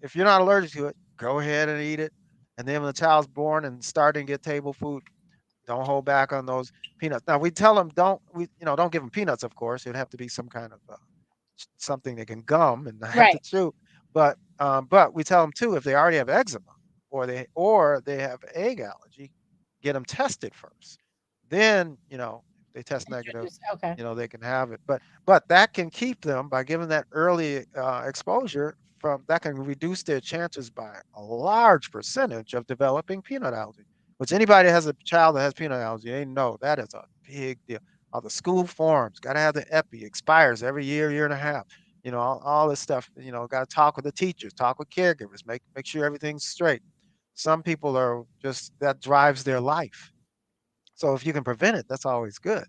if you're not allergic to it, go ahead and eat it. And then when the child's born and starting to get table food, don't hold back on those peanuts. Now we tell them don't give them peanuts, of course. It'd have to be some kind of something they can gum and not have to Right. chew. But we tell them too if they already have eczema or they have egg allergy, get them tested first. Then if they test negative, Introduce. Okay. they can have it. But that can keep them by giving that early exposure from that can reduce their chances by a large percentage of developing peanut allergy. Which anybody that has a child that has peanut allergy, they know that is a big deal. All the school forms, got to have the epi, expires every year, year and a half. All this stuff. Got to talk with the teachers, talk with caregivers, make sure everything's straight. Some people are just that drives their life. So if you can prevent it, that's always good.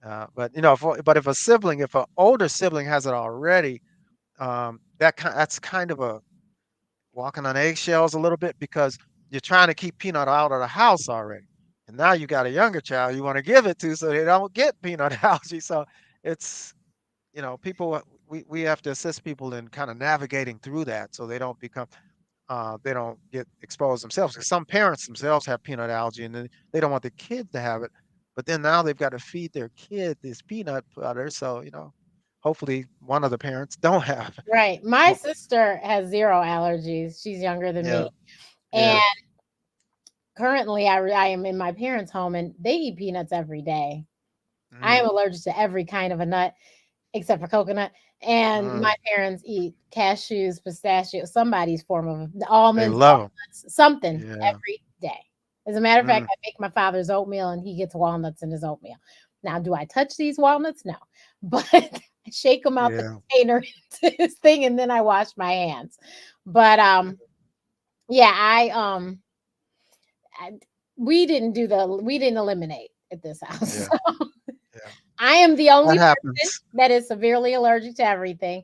But if a sibling, if an older sibling has it already, that's kind of a walking on eggshells a little bit because you're trying to keep peanut out of the house already. And now you got a younger child you want to give it to so they don't get peanut allergy. So it's, people, we have to assist people in kind of navigating through that so they don't get exposed themselves. Because some parents themselves have peanut allergy and then they don't want the kid to have it. But then now they've got to feed their kid this peanut butter. So, hopefully one of the parents don't have it. Right. My But sister has zero allergies. She's younger than yeah, me. And yeah. currently, I am in my parents' home and they eat peanuts every day. I Mm, am allergic to every kind of a nut except for coconut. And mm. my parents eat cashews, pistachios, somebody's form of They almonds, love them. walnuts, something Yeah. every day. As a matter of fact, Mm, I make my father's oatmeal and he gets walnuts in his oatmeal. Now, do I touch these walnuts? No. But I shake them out the yeah. container into his thing and then I wash my hands. But yeah, I we didn't eliminate at this house. Yeah. Yeah. I am the That only person happens. that is severely allergic to everything.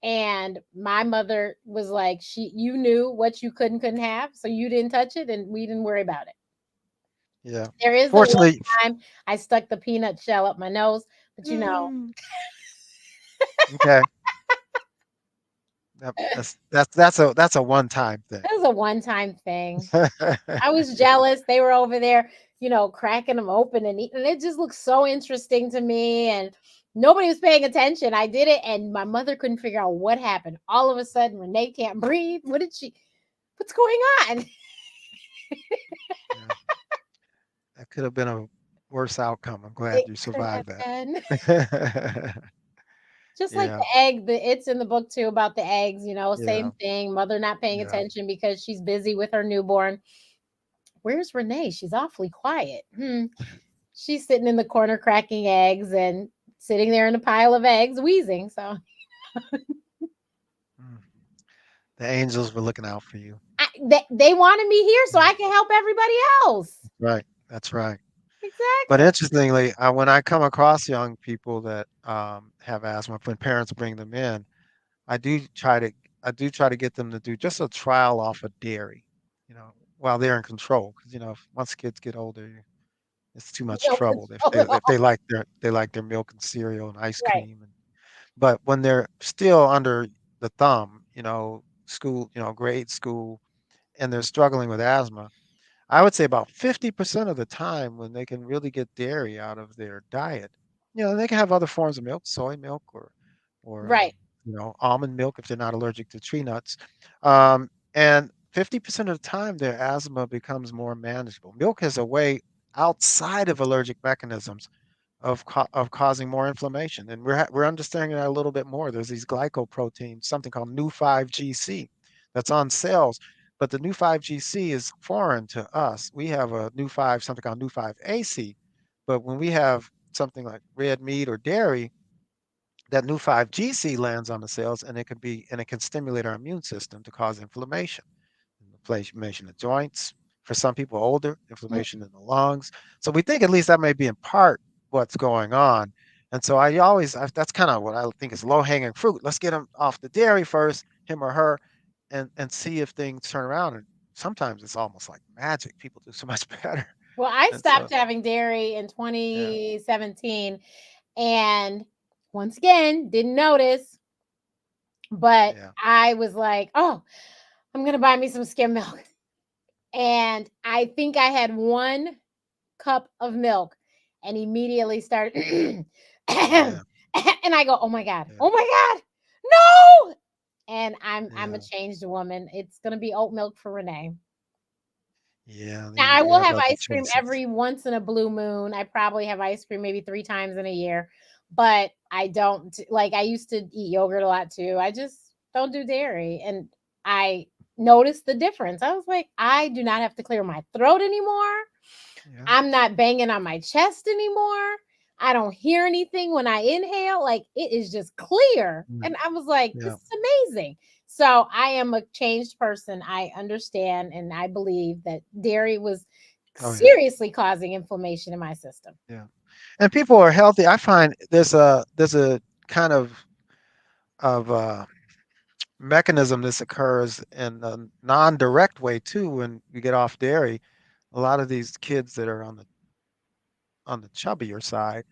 And my mother was like, you knew what you couldn't have, so you didn't touch it and we didn't worry about it. Yeah. There is the one Fortunately, time I stuck the peanut shell up my nose, but mm, okay. That's a one-time thing. that was a one-time thing. I was jealous. They were over there, cracking them open and eating. And it just looked so interesting to me. And nobody was paying attention. I did it, and my mother couldn't figure out what happened. All of a sudden, Renee can't breathe. What's going on? Yeah. That could have been a worse outcome. I'm glad It you could have survived been. that. Just like Yeah. the egg, it's in the book too about the eggs, same Yeah. thing. Mother not paying Yeah. attention because she's busy with her newborn. Where's Renee? She's awfully quiet. She's sitting in the corner cracking eggs and sitting there in a pile of eggs, wheezing. So Mm. The angels were looking out for you. they wanted me here so Yeah. I can help everybody else. Right. That's right. But Exactly. interestingly, when I come across young people that have asthma, when parents bring them in, I do try to I do try to get them to do just a trial off of dairy, while they're in control. Because once kids get older, it's too much No trouble if control they at if they all. like their milk and cereal and ice Right. cream. But when they're still under the thumb, school, grade school, and they're struggling with asthma, I would say about 50% of the time when they can really get dairy out of their diet, they can have other forms of milk, soy milk or Right. almond milk if they're not allergic to tree nuts. And 50% of the time their asthma becomes more manageable. Milk has a way outside of allergic mechanisms of causing more inflammation, and we're understanding that a little bit more. There's these glycoproteins, something called Nu5GC, that's on cells, but the Nu5GC is foreign to us. We have a Nu5, something called Nu5AC, but when we have something like red meat or dairy, that Nu5GC lands on the cells, and it can stimulate our immune system to cause inflammation in the joints. For some people older, inflammation in the lungs. So we think at least that may be in part what's going on. And so that's kind of what I think is low hanging fruit. Let's get him off the dairy first, him or her, and see if things turn around. And sometimes it's almost like magic. People do so much better. Well, I And so, stopped having dairy in yeah, 2017 and once again didn't notice, but yeah, I was like, "Oh, I'm going to buy me some skim milk." And I think I had 1 cup of milk and immediately started and yeah, I go, "Oh my god. yeah, Oh my god. No!" And I'm a yeah, changed woman. It's going to be oat milk for Renee. yeah. Now, You I you will have have other ice cream choices. every once in a blue moon. I probably have ice cream maybe 3 times in a year, but I don't like I used to eat yogurt a lot too. I just don't do dairy, and I noticed the difference. I was like, I do not have to clear my throat anymore. Yeah, I'm not banging on my chest anymore. I don't hear anything when I inhale. Like it is just clear. mm, And I was like, this yeah. is amazing. So I am a changed person. I understand and I believe that dairy was Oh yeah, seriously causing inflammation in my system. yeah. And people are healthy. I find there's a kind of mechanism this occurs in a non-direct way too when you get off dairy. A lot of these kids that are on the chubbier side,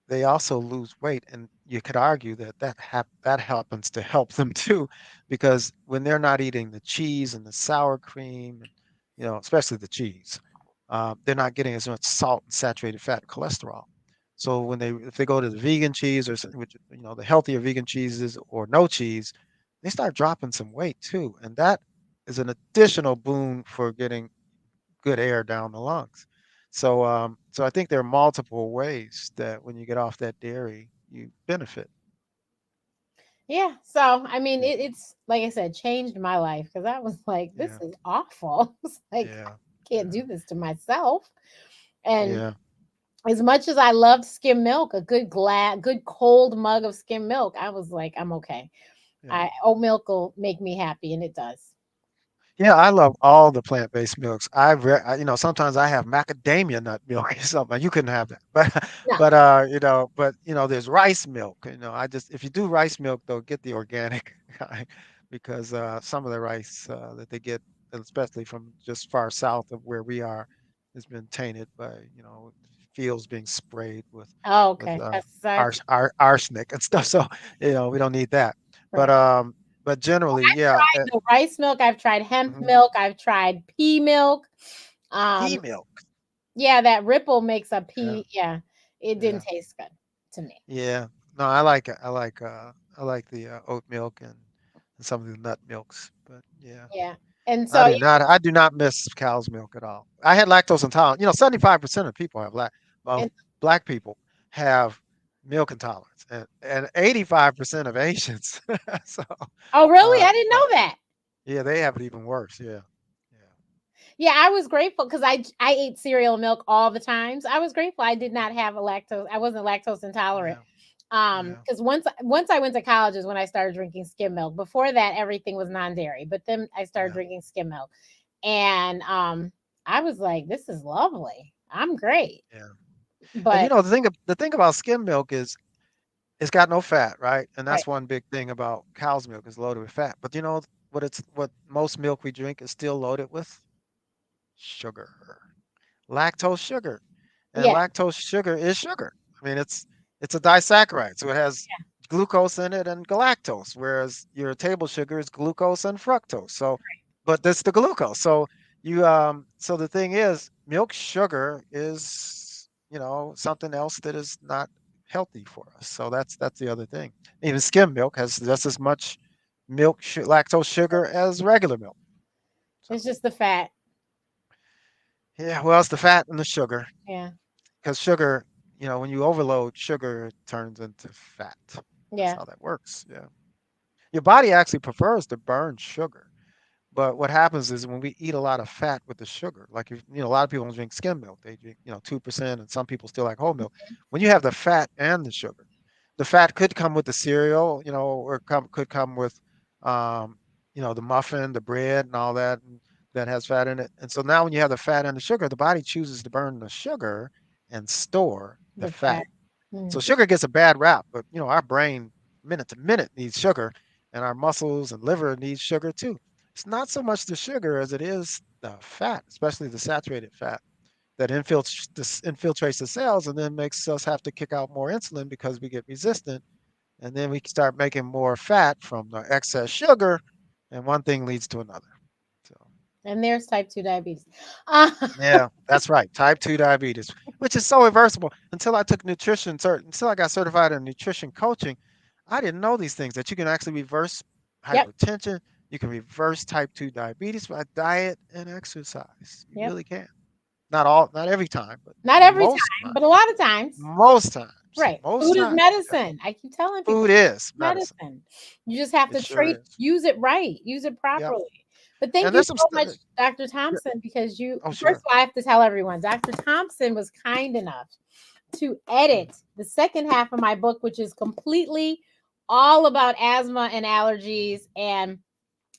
they also lose weight, and you could argue that that happens to help them too, because when they're not eating the cheese and the sour cream, and especially the cheese, they're not getting as much salt and saturated fat and cholesterol. So if they go to the vegan cheese or which, the healthier vegan cheeses or no cheese, they start dropping some weight too, and that is an additional boon for getting good air down the lungs. So I think there are multiple ways that when you get off that dairy, you benefit. Yeah. So, I mean, Yeah, it's like I said, changed my life because I was like, this yeah, is awful. It's like, yeah, I can't yeah, do this to myself. And yeah, as much as I loved skim milk, a good cold mug of skim milk, I was like, I'm okay. yeah. I Oat milk will make me happy, and it does. Yeah, I love all the plant-based milks. Sometimes I have macadamia nut milk or something. You couldn't have that, but No. there's rice milk. If you do rice milk though, get the organic kind because some of the rice that they get, especially from just far south of where we are, has been tainted by fields being sprayed with Oh, with okay. Pesticides. arsenic and stuff. So we don't need that. But Right. um, but generally, yeah. The rice milk. I've tried hemp Mhm. milk. I've tried pea milk. Pea Um, milk. yeah, that Ripple makes a Yeah, pea. Yeah, it yeah, didn't taste good to me. yeah. No, I like it. I like the oat milk and some of the nut milks. But yeah, Yeah, and I so do not. I do not miss cow's milk at all. I had lactose intolerance. 75% of people of and black people have milk intolerance, and 85% of Asians. So, oh, really? uh, I didn't uh, know that. yeah, they have it even worse. Yeah, Yeah, I was grateful because I ate cereal and milk all the times. I was grateful I did not have a lactose. I wasn't lactose intolerant. yeah, yeah, Because once I went to college is when I started drinking skim milk. Before that, everything was non-dairy. But then I started yeah, drinking skim milk, and I was like, this is lovely. I'm great. yeah. And But the thing about skim milk is it's got no fat, right? And right, that's one big thing about cow's milk is loaded with fat. But what most milk we drink is still loaded with? Sugar. Lactose sugar. And yeah, lactose sugar is sugar. I mean, it's a disaccharide, so it has glucose in it and galactose, whereas your table sugar is glucose and fructose. So, but that's the glucose. So the thing is, milk sugar is something else that is not healthy for us. So that's the other thing. Even skim milk has just as much lactose sugar as regular milk. So it's just the fat. yeah, well, it's the fat and the sugar. Yeah, Because sugar, when you overload sugar, it turns into fat. That's yeah, how that works. Yeah. Your body actually prefers to burn sugar. But what happens is when we eat a lot of fat with the sugar, like a lot of people don't drink skim milk, they drink 2%, and some people still like whole milk. When you have the fat and the sugar, the fat could come with the cereal, or could come with, um, the muffin, the bread, and all that that has fat in it. And so now when you have the fat and the sugar, the body chooses to burn the sugar and store the the fat. fat. So Mm. sugar gets a bad rap, but our brain minute to minute needs sugar, and our muscles and liver needs sugar too. It's not so much the sugar as it is the fat, especially the saturated fat that infiltrates the cells and then makes us have to kick out more insulin because we get resistant, and then we start making more fat from the excess sugar, and one thing leads to another. So And there's type 2 diabetes. Uh, yeah, that's right. Type 2 diabetes, which is so reversible. Until I got certified in nutrition coaching, I didn't know these things that you can actually reverse yep, hypertension. You can reverse type 2 diabetes by diet and exercise. You yep. really can. Not every time, but Not every most time, times. but a lot of times. Most times. Right. Most Food is times. Yeah. medicine. I keep telling people Food is medicine. medicine. You just have It to sure trade, is. use it right, use it Yep. properly. But thank And you there's some so much, Dr. yeah. Thompson, because Oh, first sure. of all, I have to tell everyone, Dr. Thompson was kind enough to Mm. edit the second half of my book, which is completely all about asthma and allergies and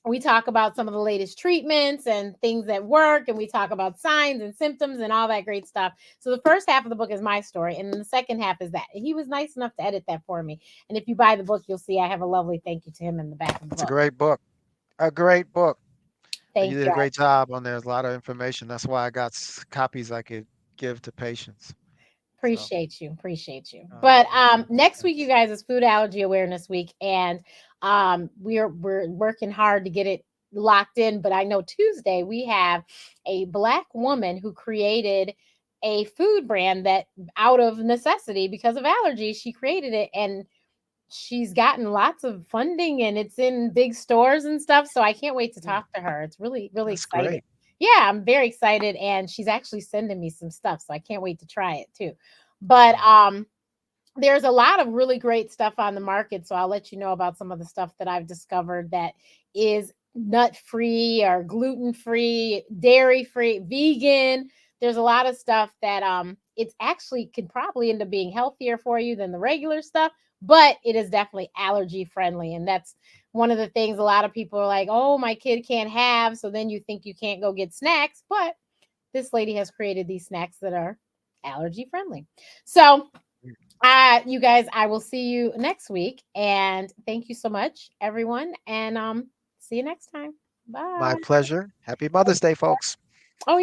We talk about some of the latest treatments and things that work, and we talk about signs and symptoms and all that great stuff. So the first half of the book is my story, and then the second half is that. He was nice enough to edit that for me. And if you buy the book, you'll see I have a lovely thank you to him in the back of the It's a book. great book. A great book. You Thank did you. a I great job on there. There's a lot of information. That's why I got copies I could give to patients. So, appreciate you. Appreciate you. But okay, next week, you thanks. guys, is Food Allergy Awareness Week, and we're working hard to get it locked in. But I know Tuesday we have a black woman who created a food brand that, out of necessity because of allergies, she created it, and she's gotten lots of funding, and it's in big stores and stuff. So I can't wait to Yeah, talk to her. It's really, really that's exciting. great. Yeah, I'm very excited. And she's actually sending me some stuff. So I can't wait to try it too. But Yeah. there's a lot of really great stuff on the market. So I'll let you know about some of the stuff that I've discovered that is nut free or gluten free, dairy free, vegan. There's a lot of stuff that it's actually could probably end up being healthier for you than the regular stuff, but it is definitely allergy friendly. And that's one of the things a lot of people are like, oh, my kid can't have. So then you think you can't go get snacks. But this lady has created these snacks that are allergy friendly. So you guys, I will see you next week. And thank you so much, everyone. And see you next time. My Bye. pleasure. Happy Mother's Day, folks.